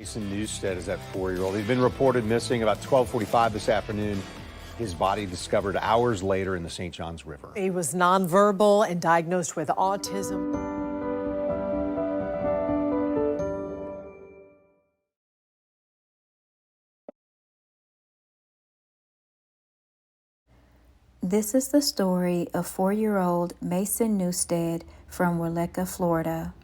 Mason Newstead is that 4-year-old. He'd been reported missing about 12:45 this afternoon. His body discovered hours later in the St. Johns River. He was nonverbal and diagnosed with autism. This is the story of 4-year-old Mason Newstead from Wieleka, Florida.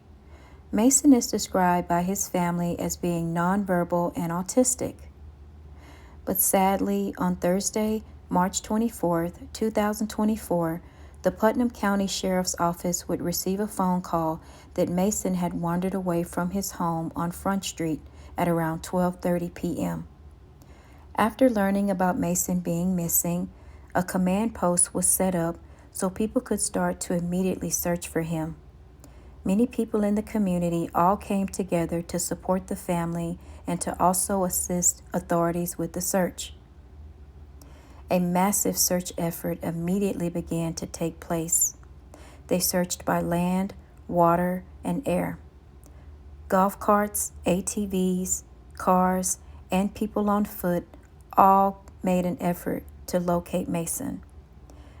Mason is described by his family as being nonverbal and autistic. But sadly, on Thursday, March 24th, 2024, the Putnam County Sheriff's Office would receive a phone call that Mason had wandered away from his home on Front Street at around 12:30 p.m. After learning about Mason being missing, a command post was set up so people could start to immediately search for him. Many people in the community all came together to support the family and to also assist authorities with the search. A massive search effort immediately began to take place. They searched by land, water, and air. Golf carts, ATVs, cars, and people on foot all made an effort to locate Mason.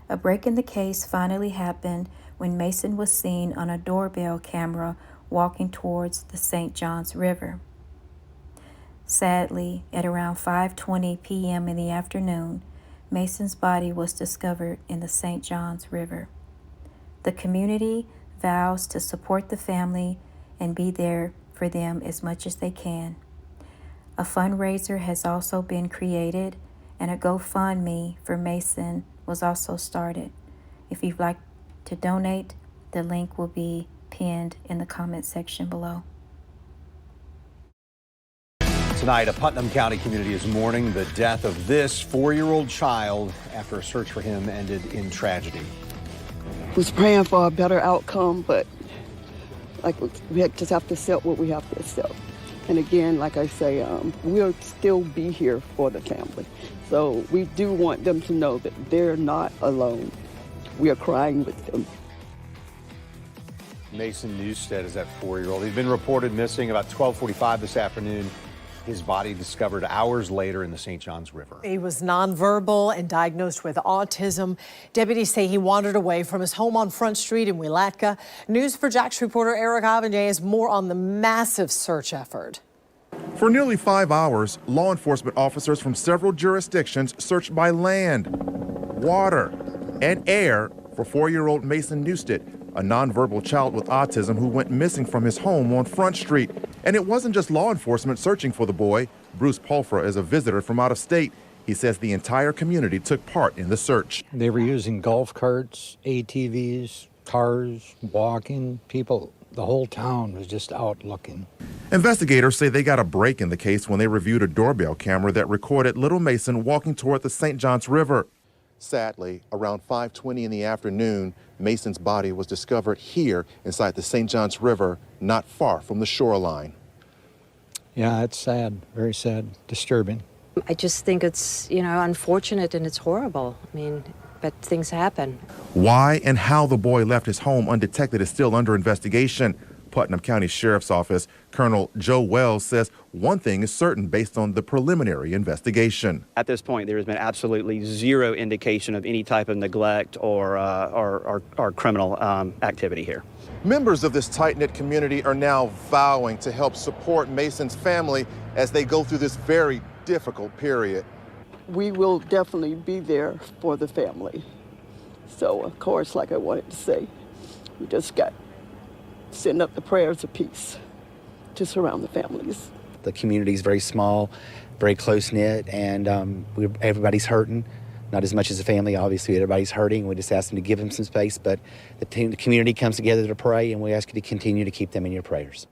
A break in the case finally happened when Mason was seen on a doorbell camera walking towards the St. Johns River. Sadly, at around 5:20 p.m. in the afternoon, Mason's body was discovered in the St. Johns River. The community vows to support the family and be there for them as much as they can. A fundraiser has also been created, and a GoFundMe for Mason was also started. If you'd like to donate, the link will be pinned in the comment section below. Tonight, a Putnam County community is mourning the death of this 4-year-old child after a search for him ended in tragedy. Was praying for a better outcome, but we just have to accept what we have to accept. And again, like I say, we'll still be here for the family. So we do want them to know that they're not alone. We are crying with them. Mason Newstead is that 4-year-old. He'd been reported missing about 12:45 this afternoon. His body discovered hours later in the St. Johns River. He was nonverbal and diagnosed with autism. Deputies say he wandered away from his home on Front Street in Wieleka. News4JAX reporter Eric Avenday has more on the massive search effort. For nearly 5 hours, law enforcement officers from several jurisdictions searched by land, water, and air for 4-year-old Mason Newstead, a nonverbal child with autism who went missing from his home on Front Street. And it wasn't just law enforcement searching for the boy. Bruce Pulfra is a visitor from out of state. He says the entire community took part in the search. They were using golf carts, ATVs, cars, walking. People, the whole town was just out looking. Investigators say they got a break in the case when they reviewed a doorbell camera that recorded little Mason walking toward the St. Johns River. Sadly, around 5:20 in the afternoon, Mason's body was discovered here inside the St. Johns River, not far from the shoreline. Yeah, it's sad, very sad, disturbing. I just think it's, unfortunate and it's horrible. But things happen. Why and how the boy left his home undetected is still under investigation. Putnam County Sheriff's Office Colonel Joe Wells says one thing is certain based on the preliminary investigation. At this point, there has been absolutely zero indication of any type of neglect or criminal activity here. Members of this tight-knit community are now vowing to help support Mason's family as they go through this very difficult period. We will definitely be there for the family. So, of course, like I wanted to say, we just got send up the prayers of peace to surround the families. The community is very small, very close-knit, and everybody's hurting. Not as much as the family, obviously, everybody's hurting. We just ask them to give them some space, but the community comes together to pray, and we ask you to continue to keep them in your prayers.